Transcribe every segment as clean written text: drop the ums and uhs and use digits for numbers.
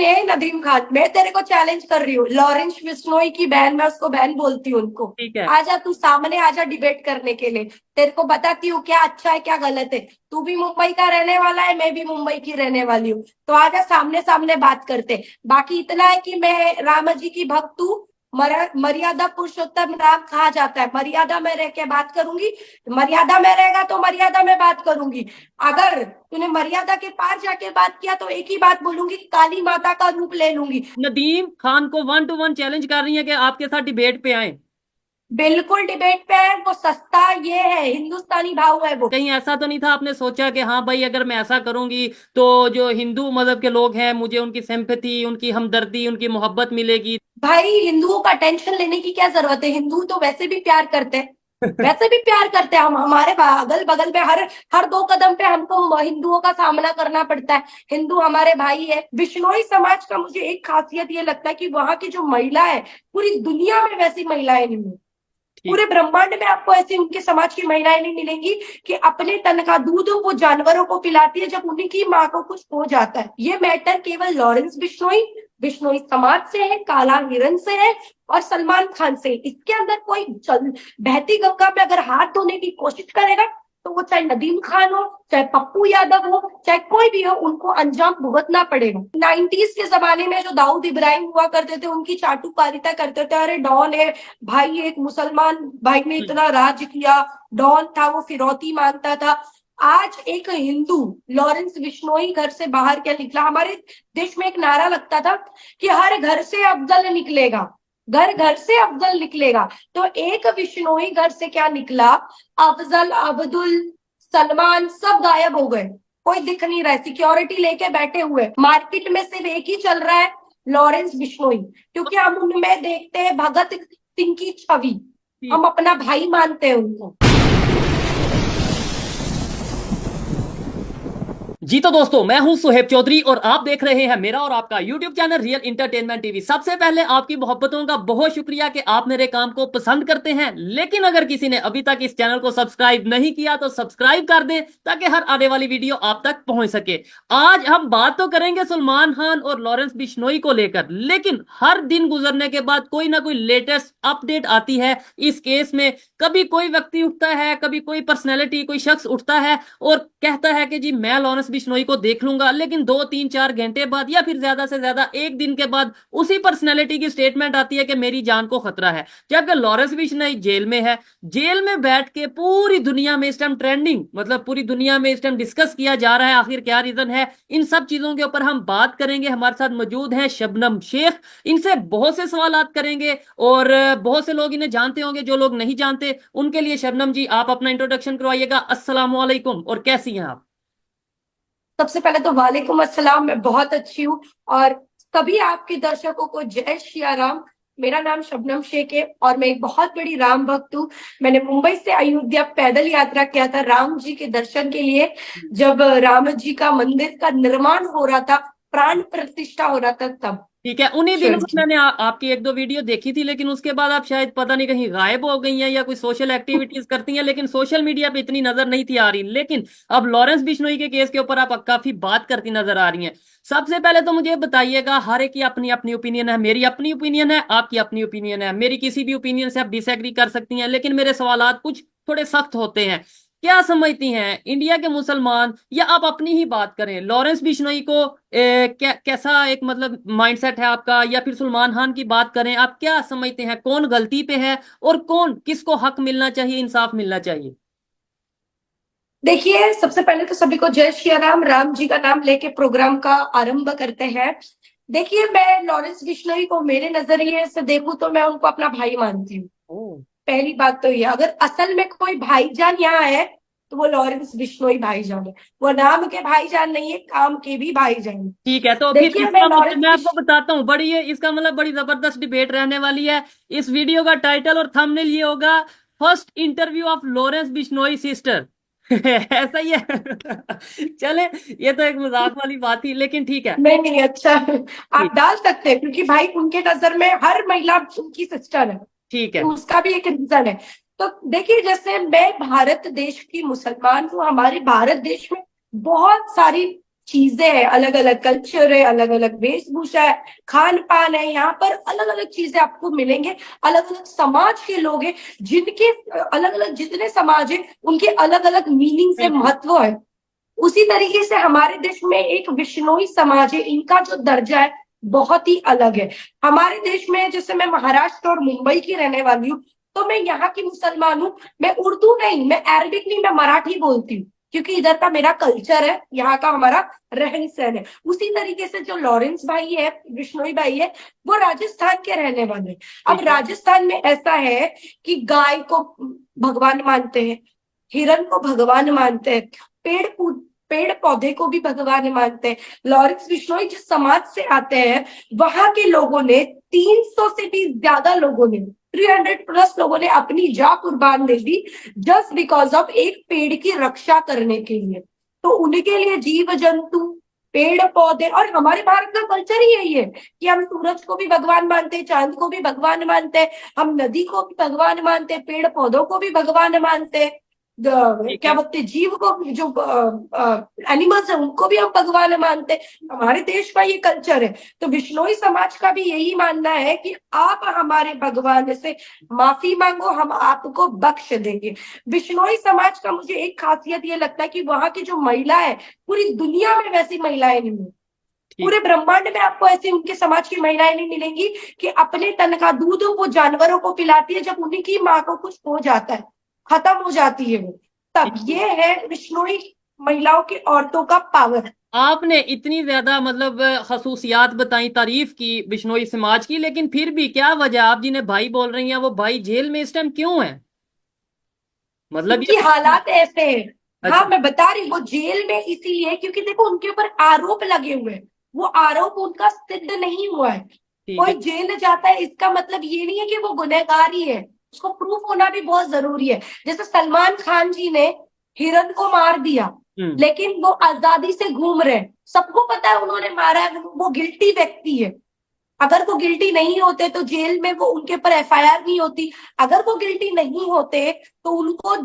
सुनिए नदीम खान, मैं तेरे को चैलेंज कर रही हूँ, लॉरेंस बिश्नोई की बहन, मैं उसको बहन बोलती हूँ उनको। ठीक है। आजा तू सामने, आजा डिबेट करने के लिए। तेरे को बताती हूँ क्या अच्छा है क्या गलत है। तू भी मुंबई का रहने वाला है, मैं भी मुंबई की रहने वाली हूँ, तो आजा सामने सामने बात करते। बाकी इतना है कि मैं राम जी की भक्त हूँ। मर्यादा पुरुषोत्तम राम कहा जाता है, मर्यादा में रह के बात करूंगी। मर्यादा में रहेगा तो मर्यादा में बात करूंगी। अगर तूने मर्यादा के पार जाके बात किया तो एक ही बात बोलूंगी, काली माता का रूप ले लूंगी। नदीम खान को 1-to-1 चैलेंज कर रही है कि आपके साथ डिबेट पे आए। बिल्कुल डिबेट पे है वो, सस्ता ये है, हिंदुस्तानी भाव है वो। कहीं ऐसा तो नहीं था आपने सोचा कि हाँ भाई अगर मैं ऐसा करूंगी तो जो हिंदू मजहब के लोग हैं मुझे उनकी सिंपैथी, उनकी हमदर्दी, उनकी मोहब्बत मिलेगी? भाई हिंदुओं का टेंशन लेने की क्या जरूरत है, हिंदू तो वैसे भी प्यार करते हैं। वैसे भी प्यार करते हैं हम, हमारे अगल बगल में हर हर 2 कदम पे हमको हिंदुओं का सामना करना पड़ता है। हिंदू हमारे भाई है। बिश्नोई समाज का मुझे एक खासियत ये लगता है कि वहां की जो महिला है, पूरी दुनिया में वैसी महिलाएं नहीं है। ठीक। पूरे ब्रह्मांड में आपको ऐसी उनके समाज की महिलाएं नहीं मिलेंगी कि अपने तन का दूध वो जानवरों को पिलाती है जब उन्हीं की माँ को कुछ हो जाता है। ये मैटर केवल लॉरेंस बिश्नोई, बिश्नोई समाज से है, काला हिरन से है और सलमान खान से। इसके अंदर कोई बहती गंगा में अगर हाथ धोने की कोशिश करेगा तो वो चाहे नदीम खान हो, चाहे पप्पू यादव हो, चाहे कोई भी हो, उनको अंजाम भुगतना पड़ेगा। 90s के जमाने में जो दाऊद इब्राहिम हुआ करते थे, उनकी चाटुकारिता करते थे, अरे डॉन है भाई, एक मुसलमान भाई ने इतना राज किया, डॉन था, वो फिरौती मांगता था। आज एक हिंदू लॉरेंस बिश्नोई घर से बाहर क्या निकला, हमारे देश में एक नारा लगता था कि हर घर से अफजल निकलेगा, घर घर से अफजल निकलेगा। तो एक बिश्नोई घर से क्या निकला, अफजल, अब्दुल, सलमान सब गायब हो गए। कोई दिख नहीं रहा है, सिक्योरिटी लेके बैठे हुए। मार्केट में सिर्फ एक ही चल रहा है, लॉरेंस बिश्नोई, क्योंकि हम उनमें देखते हैं भगत सिंह की छवि। ठीक। हम अपना भाई मानते हैं उनको। जी तो दोस्तों, मैं हूं सुहेब चौधरी और आप देख रहे हैं मेरा और आपका YouTube channel real entertainment TV. सबसे पहले आपकी मोहब्बतों का बहुत शुक्रिया कि आप मेरे काम को पसंद करते हैं, लेकिन अगर किसी ने अभी तक इस चैनल को सब्सक्राइब नहीं किया तो सब्सक्राइब कर दें ताकि हर आने वाली वीडियो आप तक पहुंच सके। आज हम बात तो करेंगे सलमान खान और लॉरेंस बिश्नोई को लेकर, लेकिन हर दिन गुजरने के बाद कोई ना कोई लेटेस्ट अपडेट आती है इस केस में। कभी कोई व्यक्ति उठता है, कभी कोई पर्सनैलिटी, कोई शख्स उठता है और कहता है कि जी मैं लॉरेंस बिश्नोई को देख लूंगा, लेकिन 2-3-4 घंटे बाद या फिर ज्यादा से ज्यादा एक दिन के बाद उसी पर्सनैलिटी की स्टेटमेंट आती है कि मेरी जान को खतरा है। जबकि लॉरेंस बिश्नोई जेल में है, जेल में बैठ के पूरी दुनिया में इस टाइम ट्रेंडिंग, मतलब पूरी दुनिया में इस टाइम डिस्कस किया जा रहा है आखिर क्या रीजन है। इन सब चीजों के ऊपर हम बात करेंगे। हमारे साथ मौजूद है शबनम शेख, इनसे बहुत से सवाल करेंगे और बहुत से लोग इन्हें जानते होंगे, जो लोग नहीं जानते उनके लिए शबनम जी आप अपना इंट्रोडक्शन करवाइएगा। अस्सलाम वालेकुम, और कैसी हैं आप? सबसे पहले तो वालेकुम अस्सलाम, मैं बहुत अच्छी हूँ। और सभी आपके दर्शकों को जय श्री राम। मेरा नाम शबनम शेख है और मैं एक बहुत बड़ी राम भक्त हूँ। मैंने मुंबई से अयोध्या पैदल यात्रा किया था राम जी के दर्शन के लिए, जब राम जी का मंदिर का निर्माण हो रहा था, प्राण प्रतिष्ठा हो रहा था तब। ठीक है, उन्हीं दिनों में शिव मैंने आपकी 1-2 वीडियो देखी थी, लेकिन उसके बाद आप शायद पता नहीं कहीं गायब हो गई हैं या कोई सोशल एक्टिविटीज करती हैं, लेकिन सोशल मीडिया पे इतनी नजर नहीं थी आ रही। लेकिन अब लॉरेंस बिश्नोई के केस के ऊपर आप काफी बात करती नजर आ रही हैं। सबसे पहले तो मुझे बताइएगा, हर एक की अपनी अपनी ओपिनियन है, मेरी अपनी ओपिनियन है, आपकी अपनी ओपिनियन है, मेरी किसी भी ओपिनियन से आप डिसएग्री कर सकती हैं, लेकिन मेरे सवालात कुछ थोड़े सख्त होते हैं। क्या समझती हैं इंडिया के मुसलमान, या आप अपनी ही बात करें, लॉरेंस बिश्नोई को कैसा एक मतलब माइंडसेट है आपका, या फिर सलमान खान की बात करें, आप क्या समझते हैं कौन गलती पे है और कौन, किसको हक मिलना चाहिए, इंसाफ मिलना चाहिए? देखिए, सबसे पहले तो सभी को जय श्री राम। राम जी का नाम लेके प्रोग्राम का आरंभ करते हैं। देखिए, मैं लॉरेंस बिश्नोई को मेरे नजरिए से देखूं तो मैं उनको अपना भाई मानती हूँ। ओ, पहली बात तो ये, अगर असल में कोई भाईजान यहाँ है तो वो लॉरेंस बिश्नोई भाईजान है। वो नाम के भाईजान नहीं है, काम के भी भाईजान है। ठीक है, तो फिर देखिए, मैं इसका मतलब लॉरेंस मैं आपको बिश बताता हूँ, बड़ी है इसका मतलब बड़ी जबरदस्त डिबेट रहने वाली है। इस वीडियो का टाइटल और थंबनेल ये होगा, first interview of Lawrence Bishnoi sister. ऐसा ही है। चले, ये तो एक मजाक वाली बात थी, लेकिन ठीक है। नहीं नहीं, अच्छा, ठीक। आप डाल सकते हैं क्योंकि भाई उनके नजर में हर महिला उनकी सिस्टर है, ठीक है। तो उसका भी एक रीजन है। तो देखिए, जैसे मैं भारत देश की मुसलमान हूँ, हमारे भारत देश में बहुत सारी चीजें हैं, अलग अलग कल्चर है, अलग अलग वेशभूषा है, खान पान है, यहाँ पर अलग अलग चीजें आपको मिलेंगे। अलग अलग समाज के लोग हैं, जिनके अलग अलग जितने समाज है उनके अलग अलग मीनिंग से बिल्कुल। महत्व है। उसी तरीके से हमारे देश में एक बिश्नोई समाज है, इनका जो दर्जा है बहुत ही अलग है। हमारे देश में, जैसे मैं महाराष्ट्र और मुंबई की रहने वाली हूँ, तो मैं यहाँ की मुसलमान हूँ। मैं उर्दू नहीं, मैं अरबिक नहीं, मैं मराठी बोलती हूँ, क्योंकि इधर का मेरा कल्चर है, यहाँ का हमारा रहन सहन है। उसी तरीके से जो लॉरेंस भाई है, बिश्नोई भाई है, वो राजस्थान के रहने वाले हैं। अब ठीक है। राजस्थान में ऐसा है कि गाय को भगवान मानते हैं, हिरन को भगवान मानते हैं, पेड़ पौधे को भी भगवान मानते हैं। लॉरेंस बिश्नोई जिस समाज से आते हैं, वहां के लोगों ने 300 से भी ज्यादा लोगों ने 300+ लोगों ने अपनी जान कुर्बान दे दी, जस्ट बिकॉज ऑफ एक पेड़ की रक्षा करने के लिए। तो उनके लिए जीव जंतु, पेड़ पौधे, और हमारे भारत का कल्चर ही यही है कि हम सूरज को भी भगवान मानते हैं, चांद को भी भगवान मानते हैं, हम नदी को भी भगवान मानते हैं, पेड़ पौधों को भी भगवान मानते हैं, ठीक क्या है। बोलते हैं, जीव को, जो एनिमल्स है उनको भी हम भगवान मानते हैं। हमारे देश का ये कल्चर है। तो बिश्नोई समाज का भी यही मानना है कि आप हमारे भगवान से माफी मांगो, हम आपको बख्श देंगे। बिश्नोई समाज का मुझे एक खासियत ये लगता है कि वहां की जो महिला है, पूरी दुनिया में वैसी महिलाएं नहीं है। पूरे ठीक। ब्रह्मांड में आपको ऐसी उनके समाज की महिलाएं नहीं मिलेंगी कि अपने तन का दूध वो जानवरों को पिलाती है जब उन्हीं की माँ को कुछ हो जाता है, खत्म हो जाती है वो। तब ठीक। ये है बिश्नोई महिलाओं की, औरतों का पावर। आपने इतनी ज्यादा मतलब खसूसियात बताई, तारीफ की बिश्नोई समाज की, लेकिन फिर भी क्या वजह, आप जिन्हें भाई बोल रही हैं वो भाई जेल में इस टाइम क्यों है? मतलब उनकी ये। हालात ऐसे हैं। हाँ, अच्छा। मैं बता रही हूँ, वो जेल में इसीलिए है क्योंकि देखो उनके ऊपर आरोप लगे हुए हैं। वो आरोप उनका सिद्ध नहीं हुआ है। ठीक कोई है। जेल जाता है इसका मतलब ये नहीं है कि वो गुनहगार ही है, उसको प्रूफ होना भी बहुत जरूरी है। जैसे सलमान खान जी ने हिरन को मार दिया, हम्म। लेकिन वो आजादी से घूम रहे हैं, सबको पता है उन्होंने मारा है, वो गिल्टी व्यक्ति है। अगर वो गिल्टी नहीं होते तो जेल में वो उनके ऊपर एफआईआर नहीं होती। अगर वो गिल्टी नहीं होते तो उनको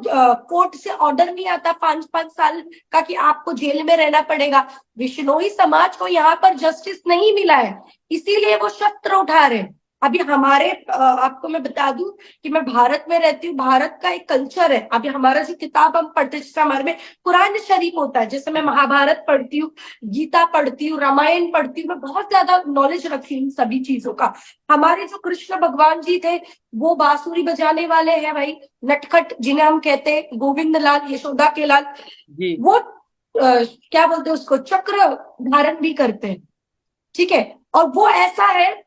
कोर्ट से ऑर्डर नहीं आता 5-5 साल का कि आपको जेल में रहना पड़ेगा। बिश्नोई समाज को यहाँ पर जस्टिस नहीं मिला है, इसीलिए वो शस्त्र उठा रहे हैं। अभी हमारे आपको मैं बता दूं कि मैं भारत में रहती हूँ, भारत का एक कल्चर है। अभी हमारा जो किताब हम पढ़ते हैं, जैसे हमारे में कुरान शरीफ होता है, जैसे मैं महाभारत पढ़ती हूँ, गीता पढ़ती हूँ, रामायण पढ़ती हूँ, मैं बहुत ज्यादा नॉलेज रखती हूँ सभी चीजों का। हमारे जो कृष्ण भगवान जी थे, वो बांसुरी बजाने वाले हैं भाई, नटखट जिन्हें हम कहते हैं, गोविंद लाल, यशोदा के लाल। जी। वो क्या बोलते हैं उसको, चक्र धारण भी करते हैं, ठीक है। और वो ऐसा है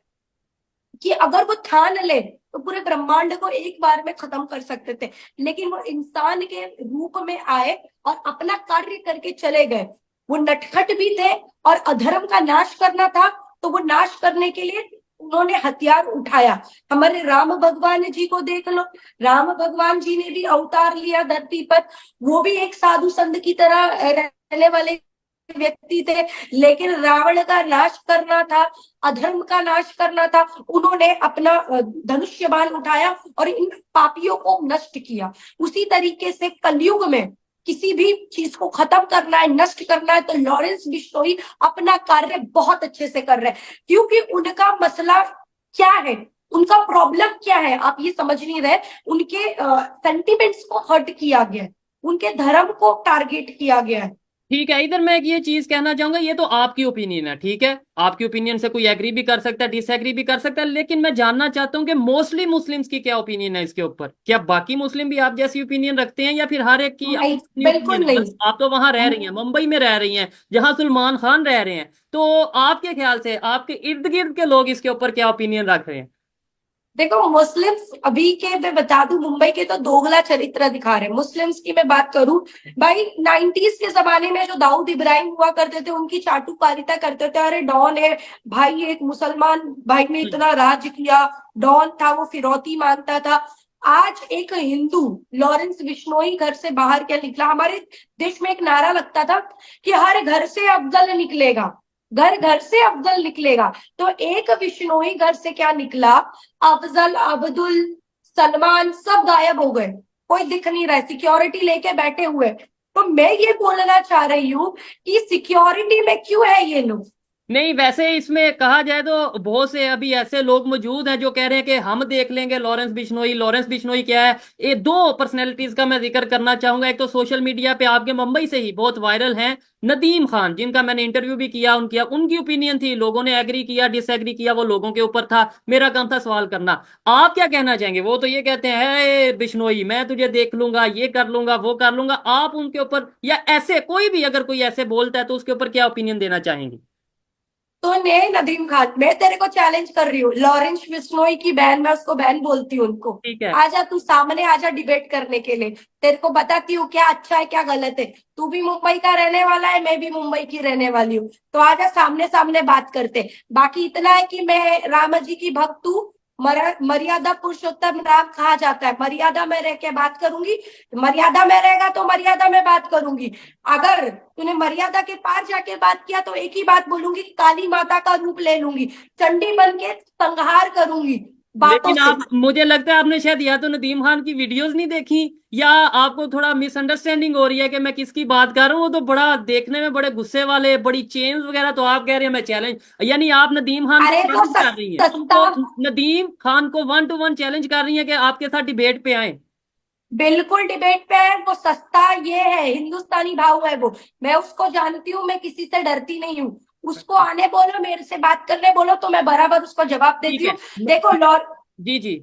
कि अगर वो ठान ले तो पूरे ब्रह्मांड को एक बार में खत्म कर सकते थे, लेकिन वो इंसान के रूप में आए और अपना कार्य करके चले गए। वो नटखट भी थे और अधर्म का नाश करना था, तो वो नाश करने के लिए उन्होंने हथियार उठाया। हमारे राम भगवान जी को देख लो, राम भगवान जी ने भी अवतार लिया धरती पर। वो भी एक साधु संत की तरह रहने वाले व्यक्ति थे, लेकिन रावण का नाश करना था, अधर्म का नाश करना था, उन्होंने अपना धनुष्य बाण उठाया और इन पापियों को नष्ट किया। उसी तरीके से कलयुग में किसी भी चीज को खत्म करना है, नष्ट करना है, तो लॉरेंस बिश्नोई अपना कार्य बहुत अच्छे से कर रहे हैं। क्योंकि उनका मसला क्या है, उनका प्रॉब्लम क्या है, आप ये समझ नहीं रहे। उनके सेंटिमेंट्स को हर्ट किया गया है, उनके धर्म को टारगेट किया गया है। ठीक है, इधर मैं एक ये चीज कहना चाहूंगा, ये तो आपकी ओपिनियन है, ठीक है, आपकी ओपिनियन से कोई एग्री भी कर सकता है, डिसएग्री भी कर सकता है, लेकिन मैं जानना चाहता हूँ कि मोस्टली मुस्लिम्स की क्या ओपिनियन है इसके ऊपर। क्या बाकी मुस्लिम भी आप जैसी ओपिनियन रखते हैं, या फिर हर एक की नहीं, अपनी बिल्कुल ओपिनियन है? नहीं। बस आप तो वहां रह रही हैं, मुंबई में रह रही हैं, जहां सलमान खान रह रहे हैं, तो आपके ख्याल से आपके इर्द गिर्द के लोग इसके ऊपर क्या ओपिनियन रख रहे हैं? देखो, मुस्लिम्स अभी के, मैं बता दूं, मुंबई के तो दोगला चरित्र दिखा रहे हैं। मुस्लिम्स की मैं बात करूं भाई, 90s के जमाने में जो दाऊद इब्राहिम हुआ करते थे, उनकी चाटुकारिता करते थे, अरे डॉन है भाई, एक मुसलमान भाई ने इतना राज किया, डॉन था, वो फिरौती मांगता था। आज एक हिंदू लॉरेंस बिश्नोई घर से बाहर क्या निकला, हमारे देश में एक नारा लगता था कि हर घर से अफजल निकलेगा, घर घर से अफजल निकलेगा। तो एक बिश्नोई घर से क्या निकला, अफजल, अब्दुल, सलमान सब गायब हो गए, कोई दिख नहीं रहा है, सिक्योरिटी लेके बैठे हुए। तो मैं ये बोलना चाह रही हूँ कि सिक्योरिटी में क्यों है ये लोग। नहीं, वैसे इसमें कहा जाए तो बहुत से अभी ऐसे लोग मौजूद हैं जो कह रहे हैं कि हम देख लेंगे लॉरेंस बिश्नोई। लॉरेंस बिश्नोई क्या है? ये दो पर्सनैलिटीज का मैं जिक्र करना चाहूंगा। एक तो सोशल मीडिया पे आपके मुंबई से ही बहुत वायरल हैं नदीम खान, जिनका मैंने इंटरव्यू भी किया। उनकी ओपिनियन थी, लोगों ने एग्री किया डिसएग्री किया, वो लोगों के ऊपर था। मेरा काम था सवाल करना। आप क्या कहना चाहेंगे? वो तो ये कहते हैं, "हे बिश्नोई, मैं तुझे देख लूंगा, ये कर लूंगा, वो कर लूंगा"। आप उनके ऊपर या ऐसे कोई भी अगर कोई ऐसे बोलता है तो उसके ऊपर क्या ओपिनियन देना चाहेंगे? तो ने नदीम खान, मैं तेरे को चैलेंज कर रही हूँ, लॉरेंस बिश्नोई की बहन, मैं उसको बहन बोलती हूँ उनको। ठीक है। आजा तू सामने, आजा डिबेट करने के लिए। तेरे को बताती हूँ क्या अच्छा है क्या गलत है। तू भी मुंबई का रहने वाला है, मैं भी मुंबई की रहने वाली हूँ। तो आजा सामने सामने बात करते। बाकी इतना है कि मैं राम जी की भक्त हूँ। मर्यादा पुरुषोत्तम राम कहा जाता है। मर्यादा में रह के बात करूंगी। मर्यादा में रहेगा तो मर्यादा में बात करूंगी। अगर तूने मर्यादा के पार जाके बात किया तो एक ही बात बोलूंगी, काली माता का रूप ले लूंगी, चंडी बन के संहार करूंगी बातों लेकिन से। आप, मुझे लगता है आपने शायद या तो नदीम खान की वीडियोस नहीं देखी, या आपको थोड़ा मिसअंडरस्टैंडिंग हो रही है कि मैं किसकी बात कर रहा हूँ। वो तो बड़ा देखने में बड़े गुस्से वाले, बड़ी चेन्स वगैरह, तो आप कह रहे हैं मैं चैलेंज, यानी आप नदीम खान को अरे तो चैलेंज कर रही हैं, सस्ता। उनको, नदीम खान को 1-to-1 चैलेंज कर रही हैं कि आपके साथ डिबेट पे आए। बिल्कुल डिबेट पे है वो। सस्ता ये है, हिंदुस्तानी भाव है वो। मैं उसको जानती हूँ, मैं किसी से डरती नहीं हूँ। उसको अच्छा। आने बोलो, मेरे से बात करने बोलो, तो मैं बराबर उसको जवाब ठीक देती है। हूँ। देखो जी जी।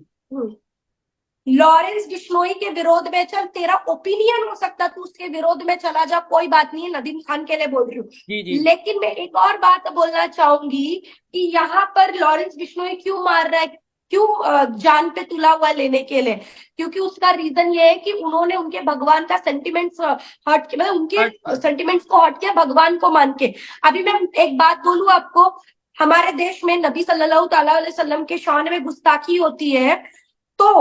लॉरेंस बिश्नोई के विरोध में चल, तेरा ओपिनियन हो सकता, तू उसके विरोध में चला जा, कोई बात नहीं है, नदीम खान के लिए बोल रही हूँ। जी जी। लेकिन मैं एक और बात बोलना चाहूंगी कि यहाँ पर लॉरेंस बिश्नोई क्यों मार रहा है, क्यों जान पे तुला हुआ लेने के लिए। क्योंकि उसका रीजन ये है कि उन्होंने उनके भगवान का सेंटिमेंट्स हट, मतलब उनके हट किया। सेंटिमेंट्स को हट किया भगवान को मान के। अभी मैं एक बात बोलूं आपको, हमारे देश में नबी सल्लल्लाहु अलैहि वसल्लम के शान में गुस्ताखी होती है, तो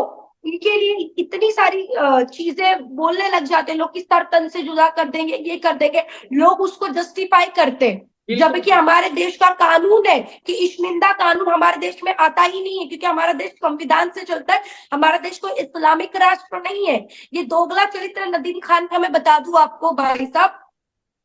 उनके लिए इतनी सारी चीजें बोलने लग जाते हैं लोग कि सर तन से जुदा कर देंगे, ये कर देंगे। लोग उसको जस्टिफाई करते हैं। बिल्कुल। जबकि हमारे देश का कानून है कि इश्निंदा कानून हमारे देश में आता ही नहीं है, क्योंकि हमारा देश संविधान से चलता है। हमारा देश कोई इस्लामिक राष्ट्र नहीं है। ये दोगला चरित्र नदीम खान का मैं बता दूं आपको भाई साहब,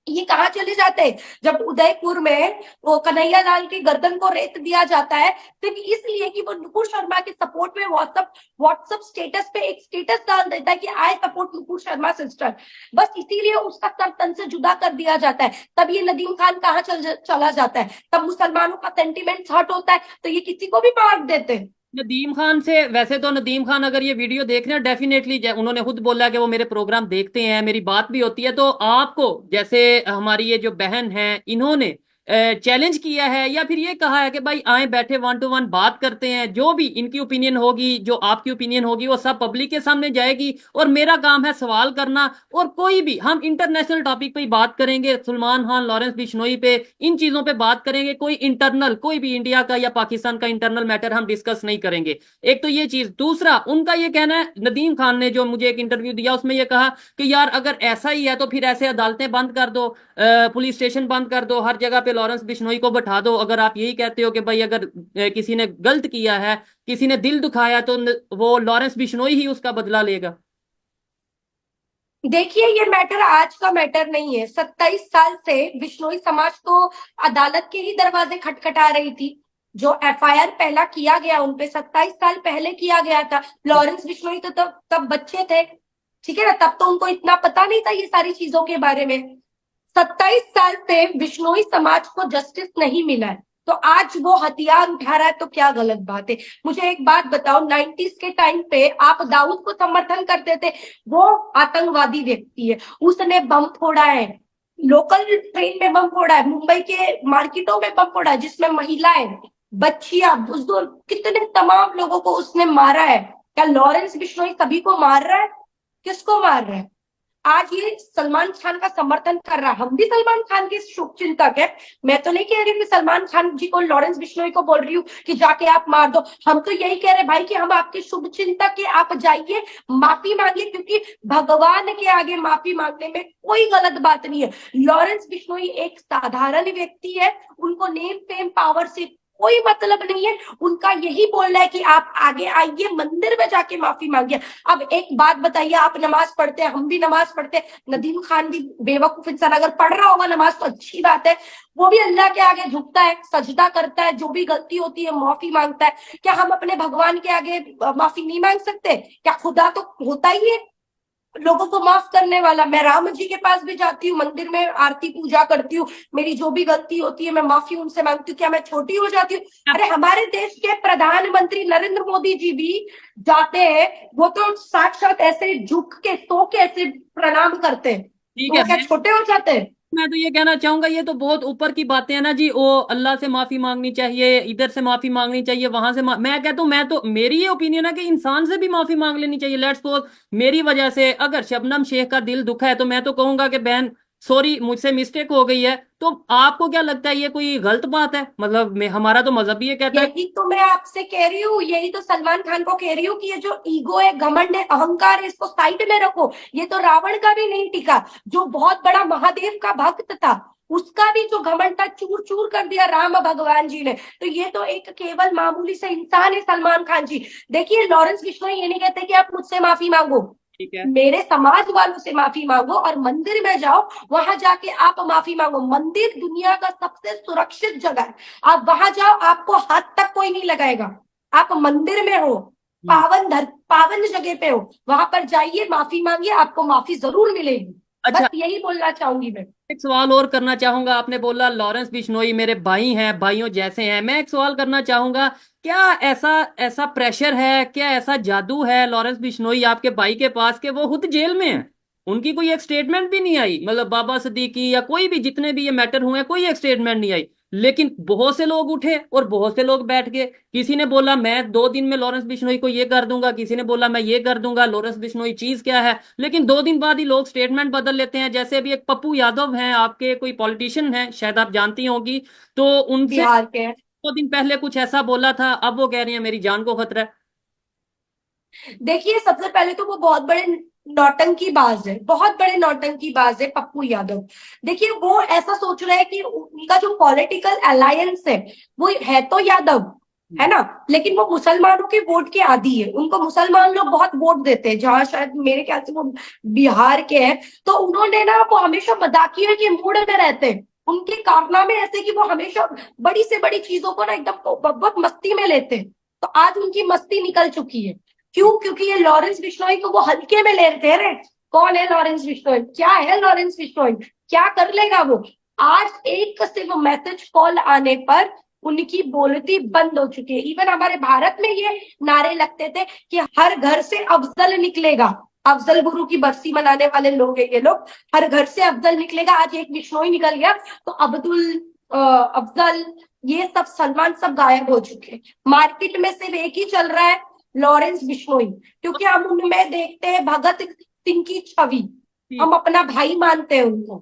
ये कहाँ चले जाते हैं। जब उदयपुर में वो कन्हैया लाल की गर्दन को रेत दिया जाता है, सिर्फ इसलिए कि वो नुपुर शर्मा के सपोर्ट में व्हाट्सएप स्टेटस पे एक स्टेटस डाल देता है कि I support Nupur Sharma sister, बस इसीलिए उसका सर तन से जुदा कर दिया जाता है। तब ये नदीम खान कहाँ चला जाता है, तब मुसलमानों का सेंटिमेंट हर्ट होता है, तो ये किसी को भी मार देते हैं। नदीम खान से, वैसे तो नदीम खान अगर ये वीडियो देख रहे हैं, डेफिनेटली उन्होंने खुद बोला कि वो मेरे प्रोग्राम देखते हैं, मेरी बात भी होती है। तो आपको, जैसे हमारी ये जो बहन है, इन्होंने चैलेंज किया है या फिर ये कहा है कि भाई आए बैठे 1-to-1 बात करते हैं, जो भी इनकी ओपिनियन होगी, जो आपकी ओपिनियन होगी, वो सब पब्लिक के सामने जाएगी, और मेरा काम है सवाल करना। और कोई भी, हम इंटरनेशनल टॉपिक पे ही बात करेंगे, सलमान खान, लॉरेंस बिश्नोई पे, इन चीजों पे बात करेंगे। कोई इंटरनल, कोई भी इंडिया का या पाकिस्तान का इंटरनल मैटर हम डिस्कस नहीं करेंगे। एक तो ये चीज। दूसरा, उनका ये कहना है, नदीम खान ने जो मुझे एक इंटरव्यू दिया उसमें ये कहा कि यार अगर ऐसा ही है तो फिर ऐसे अदालतें बंद कर दो, पुलिस स्टेशन बंद कर दो, हर जगह पे लॉरेंस बिश्नोई को बैठा दो। अगर आप यही कहते हो कि भाई अगर किसी ने गलत किया है, किसी ने दिल दुखाया, तो वो लॉरेंस बिश्नोई ही उसका बदला लेगा। देखिए, ये मैटर आज का मैटर नहीं है। 27 साल से बिश्नोई समाज तो अदालत के ही दरवाजे खटखटा रही थी। जो एफआईआर पहला किया गया उनपे 27 साल पहले किया गया था। लॉरेंस बिश्नोई तो तब तब बच्चे थे, ठीक है ना, तब तो उनको इतना पता नहीं था ये सारी चीजों के बारे में। 27 साल से बिश्नोई समाज को जस्टिस नहीं मिला है, तो आज वो हथियार उठा रहा है, तो क्या गलत बात है। मुझे एक बात बताओ, 90s के टाइम पे आप दाऊद को समर्थन करते थे, वो आतंकवादी व्यक्ति है, उसने बम फोड़ा है, लोकल ट्रेन में बम फोड़ा है, मुंबई के मार्केटों में बम फोड़ा है, जिसमें महिलाएं, बच्चियां, बुजुर्ग, कितने तमाम लोगों को उसने मारा है। क्या लॉरेंस बिश्नोई सभी को मार रहा है? किसको मार रहा है? आज ये सलमान खान का समर्थन कर रहा है। हम भी सलमान खान के शुभ चिंतक है। मैं तो नहीं कह रही कि सलमान खान जी को, लॉरेंस बिश्नोई को बोल रही हूँ कि जाके आप मार दो। हम तो यही कह रहे भाई कि हम आपके शुभ चिंतक है, आप जाइए माफी मांगिए, क्योंकि भगवान के आगे माफी मांगने में कोई गलत बात नहीं है। लॉरेंस बिश्नोई एक साधारण व्यक्ति है, उनको नेम फेम पावर से कोई मतलब नहीं है। उनका यही बोलना है कि आप आगे आइए, मंदिर में जाके माफी मांगिए। अब एक बात बताइए, आप नमाज पढ़ते हैं, हम भी नमाज पढ़ते हैं, नदीम खान भी बेवकूफ इंसान अगर पढ़ रहा होगा नमाज तो अच्छी बात है, वो भी अल्लाह के आगे झुकता है, सजदा करता है, जो भी गलती होती है माफी मांगता है। क्या हम अपने भगवान के आगे माफी नहीं मांग सकते? क्या खुदा तो होता ही है लोगों को माफ करने वाला? मैं राम जी के पास भी जाती हूँ, मंदिर में आरती पूजा करती हूँ, मेरी जो भी गलती होती है मैं माफी उनसे मांगती हूँ। क्या मैं छोटी हो जाती हूँ? अरे हमारे देश के प्रधानमंत्री नरेंद्र मोदी जी भी जाते हैं, वो तो साक्षात ऐसे झुक के सो के ऐसे प्रणाम करते हैं, ठीक तो है। वो क्या छोटे हो जाते हैं? मैं तो ये कहना चाहूंगा, ये तो बहुत ऊपर की बातें हैं ना जी। वो अल्लाह से माफी मांगनी चाहिए, इधर से माफी मांगनी चाहिए, वहां से मैं कहता हूँ, मैं तो मेरी ये ओपिनियन है कि इंसान से भी माफी मांग लेनी चाहिए। लेट्स सपोज मेरी वजह से अगर शबनम शेख का दिल दुखा है तो मैं तो कहूंगा कि बहन सॉरी, मुझसे मिस्टेक हो गई है। तो आपको क्या लगता है ये कोई गलत बात है? मतलब हमारा तो मजहब ये कहता है। यही तो मैं आपसे कह रही हूँ, यही तो सलमान खान को कह रही हूँ कि ये जो ईगो है, घमंड है, अहंकार है, इसको साइड में रखो। ये तो रावण का भी नहीं टिका, जो बहुत बड़ा महादेव का भक्त था, उसका भी जो घमंड था चूर चूर कर दिया राम भगवान जी ने। तो ये तो एक केवल मामूली से इंसान है सलमान खान जी। देखिए लॉरेंस बिश्नोई ये नहीं कहते कि आप मुझसे माफी मांगो, ठीक है। मेरे समाज वालों से माफी मांगो और मंदिर में जाओ, वहां जाके आप माफी मांगो। मंदिर दुनिया का सबसे सुरक्षित जगह है, आप वहां जाओ, आपको हाथ तक कोई नहीं लगाएगा। आप मंदिर में हो, पावन जगह पे हो, वहां पर जाइए, माफी मांगिए, आपको माफी जरूर मिलेगी। बस अच्छा, यही बोलना चाहूंगी मैं। एक सवाल और करना चाहूंगा। आपने बोला लॉरेंस बिश्नोई मेरे भाई हैं, भाइयों जैसे हैं। मैं एक सवाल करना चाहूंगा, क्या ऐसा ऐसा प्रेशर है, क्या ऐसा जादू है लॉरेंस बिश्नोई आपके भाई के पास कि वो खुद जेल में है? उनकी कोई एक स्टेटमेंट भी नहीं आई, मतलब बाबा सिद्दीकी या कोई भी जितने भी ये मैटर हुए हैं, कोई एक स्टेटमेंट नहीं आई। लेकिन बहुत से लोग उठे और बहुत से लोग बैठ गए। किसी ने बोला मैं 2 दिन में लॉरेंस बिश्नोई को ये कर दूंगा, किसी ने बोला मैं ये कर दूंगा। लॉरेंस बिश्नोई चीज क्या है? लेकिन 2 दिन बाद ही लोग स्टेटमेंट बदल लेते हैं। जैसे अभी एक पप्पू यादव हैं, आपके कोई पॉलिटिशियन हैं, शायद आप जानती होंगी, तो उनसे बिहार के। 2 दिन पहले कुछ ऐसा बोला था, अब वो कह रही है मेरी जान को खतरा है। देखिए सबसे पहले तो वो बहुत बड़े नौटंकीबाज है, बहुत बड़े नौटंकीबाज है पप्पू यादव। देखिए वो ऐसा सोच रहा है कि उनका जो पॉलिटिकल अलायंस है वो है तो यादव, है ना, लेकिन वो मुसलमानों के वोट के आदी है, उनको मुसलमान लोग बहुत वोट देते हैं, जहां शायद मेरे ख्याल से वो बिहार के हैं। तो उन्होंने ना, वो हमेशा मजाकिया के मूड में रहते हैं, उनके कारनामे ऐसे कि वो हमेशा बड़ी से बड़ी चीजों को ना एकदम बहुत मस्ती में लेते हैं। तो आज उनकी मस्ती निकल चुकी है। क्यों? क्योंकि ये लॉरेंस बिश्नोई को वो हल्के में ले रहे थे। कौन है लॉरेंस बिश्नोई? क्या है लॉरेंस बिश्नोई? क्या कर लेगा वो? आज एक सिर्फ मैसेज कॉल आने पर उनकी बोलती बंद हो चुकी है। इवन हमारे भारत में ये नारे लगते थे कि हर घर से अफजल निकलेगा, अफजल गुरु की बरसी मनाने वाले लोग हैं ये लोग, हर घर से अफजल निकलेगा। आज एक बिश्नोई निकल गया तो अब्दुल, अफजल, ये सब सलमान सब गायब हो चुके हैं। मार्केट में सिर्फ एक ही चल रहा है, लॉरेंस बिश्नोई, क्योंकि हम उनमें देखते हैं भगत सिंह की छवि, हम अपना भाई मानते हैं उनको।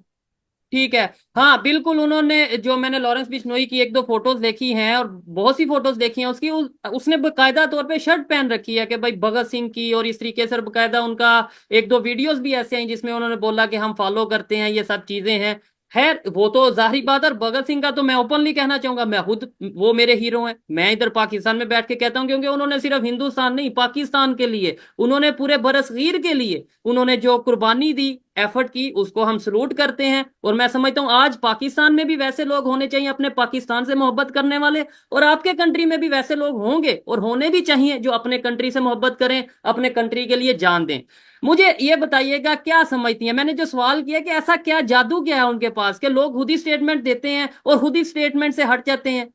ठीक है। हाँ बिल्कुल, उन्होंने जो मैंने लॉरेंस बिश्नोई की 1-2 फोटोज देखी हैं और बहुत सी फोटोज देखी हैं उसकी, उसने बकायदा तौर पे शर्ट पहन रखी है कि भाई भगत सिंह की, और इस तरीके से बकायदा उनका 1-2 वीडियोस भी ऐसे हैं जिसमें उन्होंने बोला कि हम फॉलो करते हैं, ये सब चीजें हैं। खैर वो तो जाहिर बात है। और भगत सिंह का तो मैं ओपनली कहना चाहूंगा, मैं खुद, वो मेरे हीरो हैं। मैं इधर पाकिस्तान में बैठ के कहता हूँ, क्योंकि उन्होंने सिर्फ हिंदुस्तान नहीं, पाकिस्तान के लिए, उन्होंने पूरे बरसगीर के लिए उन्होंने जो कुर्बानी दी, एफर्ट की, उसको हम सलूट करते हैं। और मैं समझता हूँ आज पाकिस्तान में भी वैसे लोग होने चाहिए, अपने पाकिस्तान से मोहब्बत करने वाले, और आपके कंट्री में भी वैसे लोग होंगे और होने भी चाहिए जो अपने कंट्री से मोहब्बत करें, अपने कंट्री के लिए जान दें। मुझे ये बताइएगा, क्या समझती हैं, मैंने जो सवाल किया कि ऐसा क्या जादू क्या है उनके पास कि लोग खुद ही स्टेटमेंट देते हैं और खुद ही स्टेटमेंट से हट जाते हैं?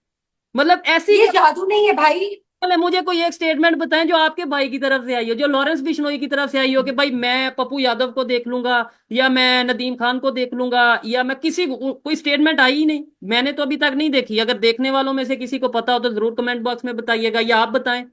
मतलब ऐसी ये जादू नहीं है भाई। पहले मुझे कोई एक स्टेटमेंट बताएं जो आपके भाई की तरफ से आई हो, जो लॉरेंस बिश्नोई की तरफ से आई हो, कि भाई मैं पप्पू यादव को देख लूंगा, या मैं नदीम खान को देख लूंगा, या मैं किसी कोई स्टेटमेंट आई ही नहीं। मैंने तो अभी तक नहीं देखी। अगर देखने वालों में से किसी को पता हो तो जरूर कमेंट बॉक्स में बताइएगा, या आप बताएं।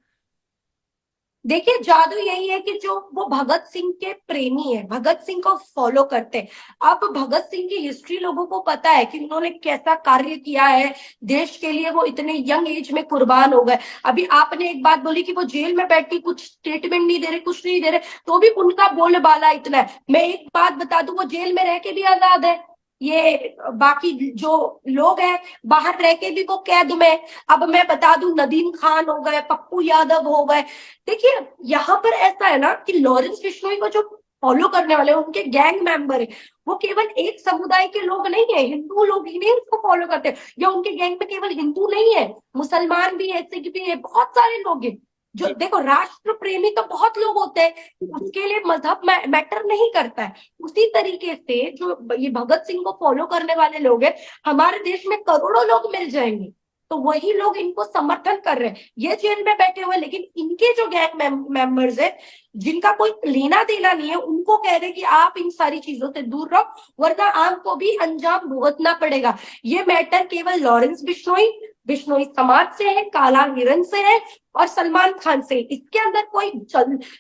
देखिए जादू यही है कि जो वो भगत सिंह के प्रेमी है, भगत सिंह को फॉलो करते हैं। अब भगत सिंह की हिस्ट्री लोगों को पता है कि उन्होंने कैसा कार्य किया है देश के लिए, वो इतने यंग एज में कुर्बान हो गए। अभी आपने एक बात बोली कि वो जेल में बैठ के कुछ स्टेटमेंट नहीं दे रहे, कुछ नहीं दे रहे, तो भी उनका बोलबाला इतना है। मैं एक बात बता दूं, वो जेल में रह के भी आजाद है। ये बाकी जो लोग हैं बाहर रह के भी वो कैद में। अब मैं बता दूं, नदीम खान हो गए, पप्पू यादव हो गए। देखिए यहाँ पर ऐसा है ना कि लॉरेंस बिश्नोई को जो फॉलो करने वाले उनके गैंग मेंबर है, वो केवल एक समुदाय के लोग नहीं है, हिंदू लोग ही नहीं उसको फॉलो करते, या उनके गैंग में केवल हिंदू नहीं है, मुसलमान भी है, सिख भी है, बहुत सारे लोग हैं। जो देखो, राष्ट्र प्रेमी तो बहुत लोग होते हैं, उसके लिए मजहब मैटर नहीं करता है। उसी तरीके से जो ये भगत सिंह को फॉलो करने वाले लोग हैं, हमारे देश में करोड़ों लोग मिल जाएंगे, तो वही लोग इनको समर्थन कर रहे हैं। ये जेल में बैठे हुए, लेकिन इनके जो गैंग मेंबर्स है, जिनका कोई लेना देना नहीं है, उनको कह रहे कि आप इन सारी चीजों से दूर रहो, वरना आपको भी अंजाम भुगतना पड़ेगा। ये मैटर केवल लॉरेंस बिश्नोई, बिश्नोई समाज से है, काला हिरन से है और सलमान खान से। इसके अंदर कोई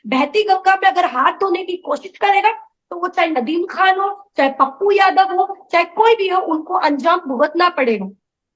बहती गंगा में अगर हाथ धोने की कोशिश करेगा, तो वो चाहे नदीम खान हो, चाहे पप्पू यादव हो, चाहे कोई भी हो, उनको अंजाम भुगतना पड़ेगा।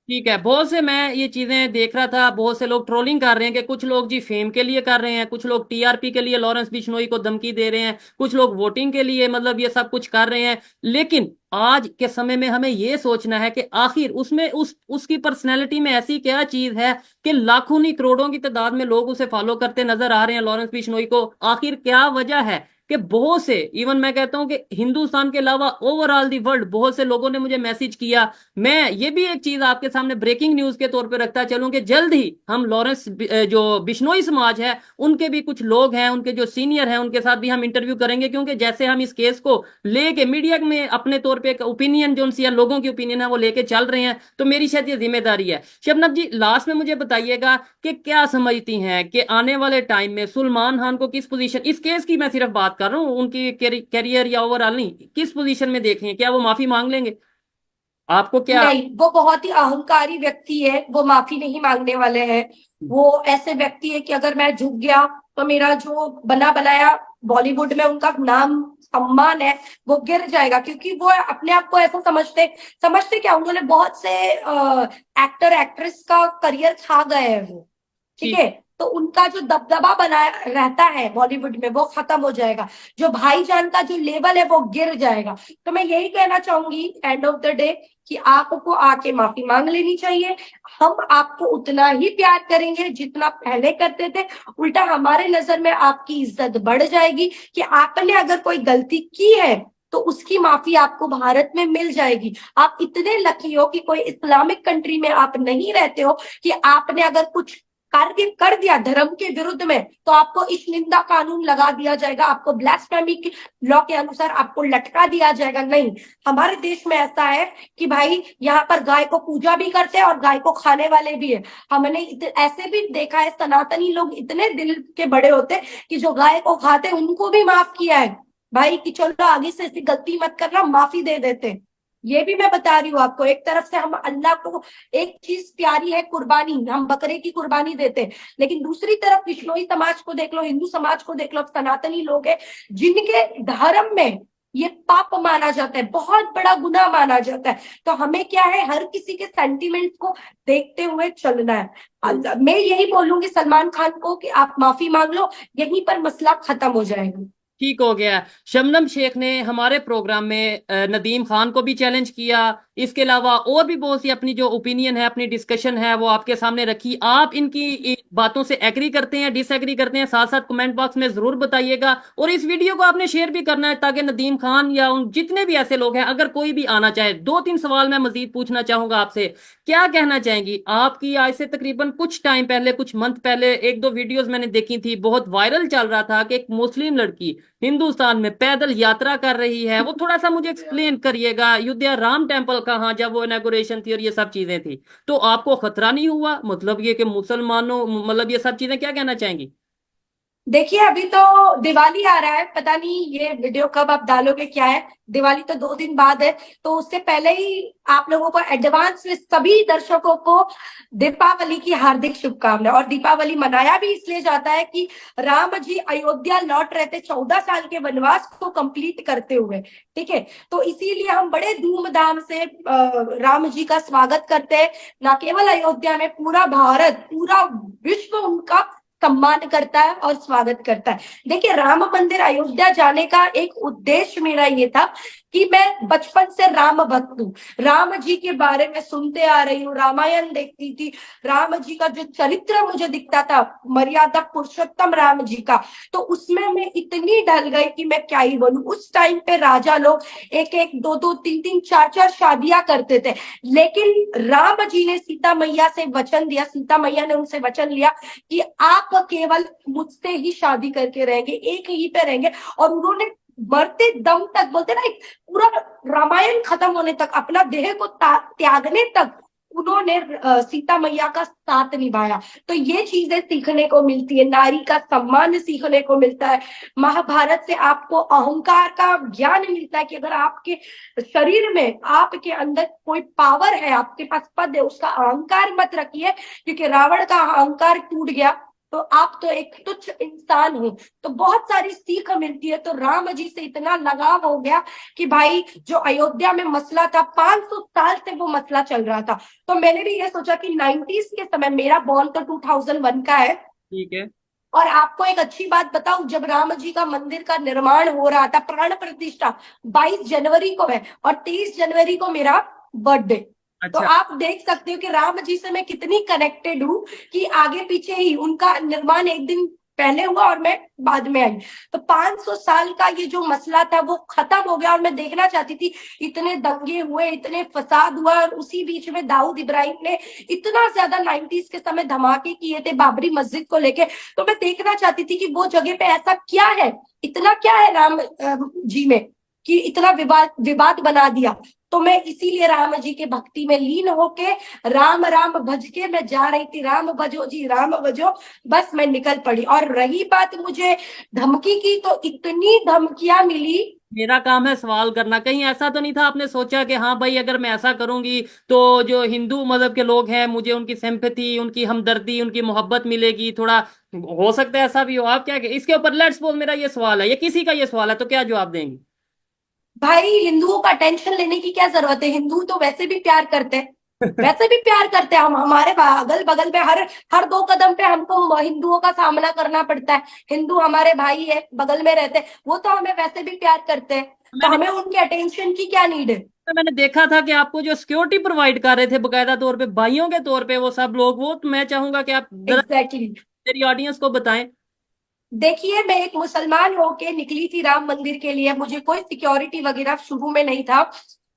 ठीक है। बहुत से मैं ये चीजें देख रहा था, बहुत से लोग ट्रोलिंग कर रहे हैं कि कुछ लोग जी फेम के लिए कर रहे हैं, कुछ लोग टीआरपी के लिए लॉरेंस बिश्नोई को धमकी दे रहे हैं, कुछ लोग वोटिंग के लिए मतलब ये सब कुछ कर रहे हैं। लेकिन आज के समय में हमें ये सोचना है कि आखिर उसमें उसकी पर्सनैलिटी में ऐसी क्या चीज है कि लाखों नहीं करोड़ों की तादाद में लोग उसे फॉलो करते नजर आ रहे हैं लॉरेंस बिश्नोई को। आखिर क्या वजह है कि बहुत से, इवन मैं कहता हूं कि हिंदुस्तान के अलावा ओवरऑल दी वर्ल्ड, बहुत से लोगों ने मुझे मैसेज किया। मैं ये भी एक चीज आपके सामने ब्रेकिंग न्यूज के तौर पे रखता चलूं कि जल्द ही हम लॉरेंस जो बिश्नोई समाज है उनके भी कुछ लोग हैं, उनके जो सीनियर हैं, उनके साथ भी हम इंटरव्यू करेंगे, क्योंकि जैसे हम इस केस को लेके मीडिया में अपने तौर पे एक ओपिनियन जो उनसे या लोगों की ओपिनियन है वो लेके चल रहे हैं, तो मेरी शायद ये जिम्मेदारी है। शबनम जी, लास्ट में मुझे बताइएगा कि क्या समझती हैं कि आने वाले टाइम में सलमान खान को किस पोजीशन, इस केस की मैं सिर्फ बात कर रहा हूँ, उनकी कैरियर या ओवरऑल नहीं, किस पोजीशन में देख रही हैं? क्या वो माफी मांग लेंगे? आपको क्या? नहीं, वो बहुत ही अहंकारी व्यक्ति है, वो माफी नहीं मांगने वाले हैं। वो ऐसे व्यक्ति है कि अगर मैं झुक गया तो मेरा जो बना बनाया बॉलीवुड में उनका नाम सम्मान है वो गिर जाएगा, क्योंकि वो अपने आप को ऐसा समझते क्या, उन्होंने बहुत से एक्टर एक्ट्रेस का करियर खा गए हैं वो, ठीक ठीक। है। तो उनका जो दबदबा बना रहता है बॉलीवुड में वो खत्म हो जाएगा, जो भाईजान का जो लेवल है वो गिर जाएगा। तो मैं यही कहना चाहूंगी एंड ऑफ द डे कि आपको आके माफी मांग लेनी चाहिए। हम आपको उतना ही प्यार करेंगे जितना पहले करते थे, उल्टा हमारे नजर में आपकी इज्जत बढ़ जाएगी कि आपने अगर कोई गलती की है तो उसकी माफी आपको भारत में मिल जाएगी। आप इतने लकी हो कि कोई इस्लामिक कंट्री में आप नहीं रहते हो कि आपने अगर कुछ कार्य कर दिया धर्म के विरुद्ध में तो आपको इस निंदा कानून लगा दिया जाएगा, आपको ब्लास्फेमी के लॉ के अनुसार आपको लटका दिया जाएगा। नहीं, हमारे देश में ऐसा है कि भाई यहाँ पर गाय को पूजा भी करते हैं और गाय को खाने वाले भी है। हमने ऐसे भी देखा है, सनातनी लोग इतने दिल के बड़े होते कि जो गाय को खाते उनको भी माफ किया है भाई, कि चलो आगे से ऐसी गलती मत करना, माफी दे देते। ये भी मैं बता रही हूँ आपको, एक तरफ से हम अल्लाह को एक चीज प्यारी है, कुर्बानी, हम बकरे की कुर्बानी देते हैं, लेकिन दूसरी तरफ बिश्नोई समाज को देख लो, हिंदू समाज को देख लो, सनातनी लोग हैं जिनके धर्म में ये पाप माना जाता है, बहुत बड़ा गुनाह माना जाता है। तो हमें क्या है, हर किसी के सेंटिमेंट्स को देखते हुए चलना है। मैं यही बोलूंगी सलमान खान को कि आप माफी मांग लो, यहीं पर मसला खत्म हो जाएगा। ठीक हो गया। शबनम शेख ने हमारे प्रोग्राम में नदीम खान को भी चैलेंज किया, इसके अलावा और भी बहुत सी अपनी जो ओपिनियन है, अपनी डिस्कशन है वो आपके सामने रखी। आप इनकी बातों से एग्री करते हैं, डिसएग्री करते हैं, साथ साथ कमेंट बॉक्स में जरूर बताइएगा। और इस वीडियो को आपने शेयर भी करना है ताकि नदीम खान या उन जितने भी ऐसे लोग हैं, अगर कोई भी आना चाहे। 2-3 सवाल मैं मजीद पूछना चाहूंगा आपसे। क्या कहना चाहेंगी? आपकी आज से तकरीबन कुछ टाइम पहले, कुछ मंथ पहले 1-2 वीडियोस मैंने देखी थी, बहुत वायरल चल रहा था कि एक मुस्लिम लड़की हिंदुस्तान में पैदल यात्रा कर रही है। वो थोड़ा सा मुझे एक्सप्लेन करिएगा। अयोध्या राम टेम्पल कहाँ, जब वो इनॉग्रेशन थी और ये सब चीजें थी, तो आपको खतरा नहीं हुआ? मतलब ये कि मुसलमानों, मतलब ये सब चीजें, क्या कहना चाहेंगी? देखिए, अभी तो दिवाली आ रहा है, पता नहीं ये वीडियो कब आप डालोगे, क्या है, दिवाली तो 2 दिन बाद है। तो उससे पहले ही आप लोगों को एडवांस में सभी दर्शकों को दीपावली की हार्दिक शुभकामनाएं। और दीपावली मनाया भी इसलिए जाता है कि राम जी अयोध्या लौट रहे थे 14 साल के वनवास को कंप्लीट करते हुए, ठीक है। तो इसीलिए हम बड़े धूमधाम से राम जी का स्वागत करते हैं। न केवल अयोध्या में, पूरा भारत, पूरा विश्व उनका सम्मान करता है और स्वागत करता है। देखिए, राम मंदिर अयोध्या जाने का एक उद्देश्य मेरा ये था कि मैं बचपन से राम भक्त हूँ, राम जी के बारे में सुनते आ रही हूँ, रामायण देखती थी, राम जी का जो चरित्र मुझे दिखता था, मर्यादा पुरुषोत्तम राम जी का, तो उसमें मैं इतनी ढल गई कि मैं क्या ही बोलूं। उस टाइम पे राजा लोग एक एक दो दो तीन तीन चार चार शादियां करते थे, लेकिन राम जी ने सीता मैया से वचन दिया, सीता मैया ने उनसे वचन लिया कि आप केवल मुझसे ही शादी करके रहेंगे, एक ही पे रहेंगे। और उन्होंने मरते दम तक, बोलते ना, एक पूरा रामायण खत्म होने तक, अपना देह को त्यागने तक उन्होंने सीता मैया का साथ निभाया। तो ये चीजें सीखने को मिलती है, नारी का सम्मान सीखने को मिलता है। महाभारत से आपको अहंकार का ज्ञान मिलता है कि अगर आपके शरीर में, आपके अंदर कोई पावर है, आपके पास पद है, उसका अहंकार मत रखिए, क्योंकि रावण का अहंकार टूट गया तो आप तो एक तुच्छ इंसान हो। तो बहुत सारी सीख मिलती है। तो राम जी से इतना लगाव हो गया कि भाई, जो अयोध्या में मसला था, 500 साल से वो मसला चल रहा था। तो मैंने भी ये सोचा कि 90s के समय, मेरा बॉर्न तो 2001 का है, ठीक है। और आपको एक अच्छी बात बताऊं, जब राम जी का मंदिर का निर्माण हो रहा था, प्राण प्रतिष्ठा 22 जनवरी को है, और 23 जनवरी को मेरा बर्थडे। तो अच्छा। आप देख सकते हो कि राम जी से मैं कितनी कनेक्टेड हूँ, कि आगे पीछे ही उनका निर्माण एक दिन पहले हुआ और मैं बाद में आई। तो 500 साल का ये जो मसला था वो खत्म हो गया, और मैं देखना चाहती थी। इतने दंगे हुए, इतने फसाद हुआ, और उसी बीच में दाऊद इब्राहिम ने इतना ज्यादा 90s के समय धमाके किए थे बाबरी मस्जिद को लेके। तो मैं देखना चाहती थी कि वो जगह पे ऐसा क्या है, इतना क्या है राम जी में, कि इतना विवाद विवाद बना दिया। तो मैं इसीलिए राम जी के भक्ति में लीन होके, राम राम भज के मैं जा रही थी, राम भजो जी राम भजो, बस मैं निकल पड़ी। और रही बात मुझे धमकी की, तो इतनी धमकियां मिली। मेरा काम है सवाल करना, कहीं ऐसा तो नहीं था आपने सोचा कि हाँ भाई अगर मैं ऐसा करूंगी तो जो हिंदू मजहब के लोग हैं मुझे उनकी सिंपैथी, उनकी हमदर्दी, उनकी मोहब्बत मिलेगी, थोड़ा हो सकता है ऐसा भी हो? आप क्या इसके ऊपर, लेट्स सपोज मेरा ये सवाल है, ये किसी का ये सवाल है, तो क्या जवाब देंगे? भाई, हिंदुओं का टेंशन लेने की क्या जरूरत है, हिंदू तो वैसे भी प्यार करते हैं, वैसे भी प्यार करते हैं। हम हमारे अगल बगल में हर हर 2 कदम पे हमको हिंदुओं का सामना करना पड़ता है। हिंदू हमारे भाई है, बगल में रहते हैं, वो तो हमें वैसे भी प्यार करते हैं। तो मैंने हमें उनके अटेंशन की क्या नीड है। मैंने देखा था कि आपको जो सिक्योरिटी प्रोवाइड कर रहे थे बकायदा तौर पे, भाइयों के तौर पे, वो सब लोग, वो तो मैं चाहूंगा कि आप जरा एग्जैक्टली exactly. मेरी ऑडियंस को बताएं। देखिए, मैं एक मुसलमान होके निकली थी राम मंदिर के लिए, मुझे कोई सिक्योरिटी वगैरह शुरू में नहीं था।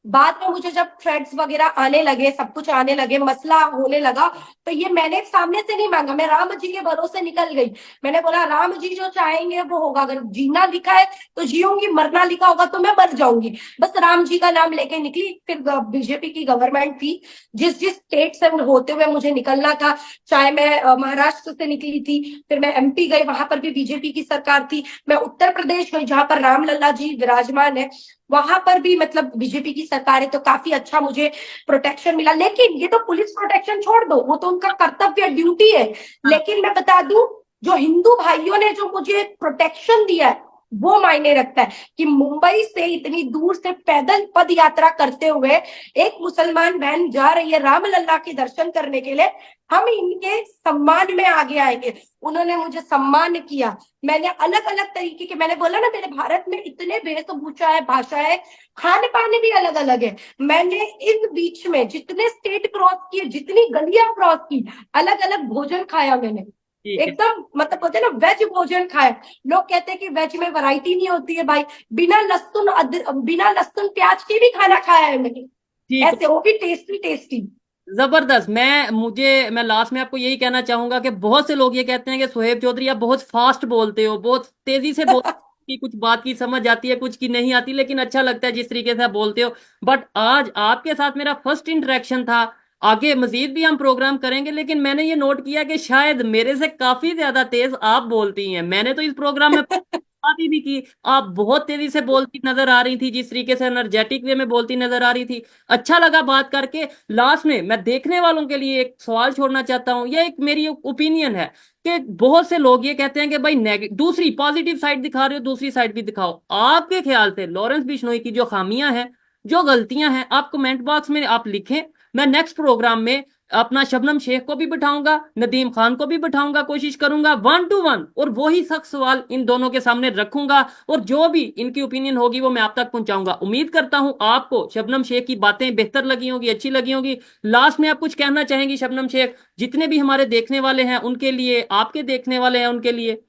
बाद में मुझे जब थ्रेड्स वगैरह आने लगे, सब कुछ आने लगे, मसला होने लगा, तो ये मैंने सामने से नहीं मांगा, मैं राम जी के भरोसे निकल गई। मैंने बोला राम जी जो चाहेंगे वो होगा, अगर जीना लिखा है तो जीऊंगी, मरना लिखा होगा तो मैं मर जाऊंगी। बस राम जी का नाम लेके निकली। फिर बीजेपी की गवर्नमेंट थी, जिस जिस स्टेट से होते हुए मुझे निकलना था, चाहे मैं महाराष्ट्र से निकली थी, फिर मैं एमपी गई, वहां पर भी बीजेपी की सरकार थी। मैं उत्तर प्रदेश गई, जहां पर रामलला जी विराजमान है, वहां पर भी मतलब बीजेपी की सरकार है, तो काफी अच्छा मुझे प्रोटेक्शन मिला। लेकिन ये तो पुलिस प्रोटेक्शन छोड़ दो, वो तो उनका कर्तव्य, ड्यूटी है। हाँ। लेकिन मैं बता दूं, जो हिंदू भाइयों ने जो मुझे प्रोटेक्शन दिया है वो मायने रखता है, कि मुंबई से इतनी दूर से पैदल पद यात्रा करते हुए एक मुसलमान बहन जा रही है रामलला के दर्शन करने के लिए, हम इनके सम्मान में आगे आएंगे। उन्होंने मुझे सम्मान किया। मैंने अलग अलग तरीके के, मैंने बोला ना, मेरे भारत में इतने वेशभूषा है, भाषा है, खान पान भी अलग अलग है। मैंने इन बीच में जितने स्टेट क्रॉस किए, जितनी गलियां क्रॉस की, अलग अलग भोजन खाया मैंने, ठीक है। एकदम मतलब बोलते हैं ना, वेज भोजन खाया। लोग कहते हैं कि वेज में वैरायटी नहीं होती है, भाई बिना लहसुन बिना लहसुन प्याज के भी खाना खाया है मैंने, ठीक है। ऐसे वो भी टेस्टी टेस्टी। जबरदस्त। मैं लास्ट में आपको यही कहना चाहूंगा कि बहुत से लोग ये कहते हैं कि सुहेब चौधरी आप बहुत फास्ट बोलते हो, बहुत तेजी से बोलते हो, कि कुछ बात की समझ आती है, कुछ की नहीं आती, लेकिन अच्छा लगता है जिस तरीके से आप बोलते हो। बट आज आपके साथ मेरा फर्स्ट इंटरेक्शन था, आगे मजीद भी हम प्रोग्राम करेंगे, लेकिन मैंने ये नोट किया कि शायद मेरे से काफी ज्यादा तेज आप बोलती हैं। मैंने तो इस प्रोग्राम में बात ही नहीं की, आप बहुत तेजी से बोलती नजर आ रही थी, जिस तरीके से एनर्जेटिक वे में बोलती नजर आ रही थी। अच्छा लगा बात करके। लास्ट में मैं देखने वालों के लिए एक सवाल छोड़ना चाहता हूँ, ये एक मेरी ओपिनियन है कि बहुत से लोग ये कहते हैं कि भाई दूसरी पॉजिटिव साइड दिखा रहे हो, दूसरी साइड भी दिखाओ। आपके ख्याल से लॉरेंस बिश्नोई की जो खामियां हैं, जो गलतियां हैं, आप कमेंट बॉक्स में आप लिखें। मैं नेक्स्ट प्रोग्राम में अपना शबनम शेख को भी बिठाऊंगा, नदीम खान को भी बिठाऊंगा, कोशिश करूंगा 1 to 1 और वही सख्त सवाल इन दोनों के सामने रखूंगा और जो भी इनकी ओपिनियन होगी वो मैं आप तक पहुंचाऊंगा। उम्मीद करता हूं आपको शबनम शेख की बातें बेहतर लगी होंगी, अच्छी लगी होंगी। लास्ट में आप कुछ कहना चाहेंगी शबनम शेख, जितने भी हमारे देखने वाले हैं उनके लिए, आपके देखने वाले हैं उनके लिए?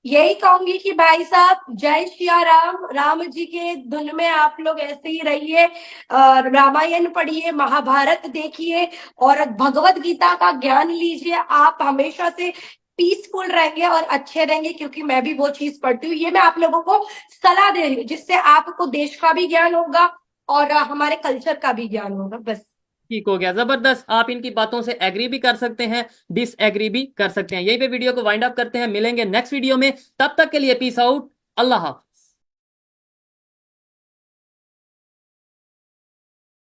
यही कहूंगी कि भाई साहब जय सिया राम, राम जी के धुन में आप लोग ऐसे ही रहिए, रामायण पढ़िए, महाभारत देखिए और भगवत गीता का ज्ञान लीजिए। आप हमेशा से पीसफुल रहेंगे और अच्छे रहेंगे, क्योंकि मैं भी वो चीज पढ़ती हूँ। ये मैं आप लोगों को सलाह दे रही हूँ, जिससे आपको देश का भी ज्ञान होगा और हमारे कल्चर का भी ज्ञान होगा। बस। ठीक हो गया, जबरदस्त। आप इनकी बातों से एग्री भी कर सकते हैं, डिस एग्री भी कर सकते हैं। यही पे वीडियो को वाइंड अप करते हैं, मिलेंगे नेक्स्ट वीडियो में। तब तक के लिए पीस आउट, अल्लाह हाफ़िज़।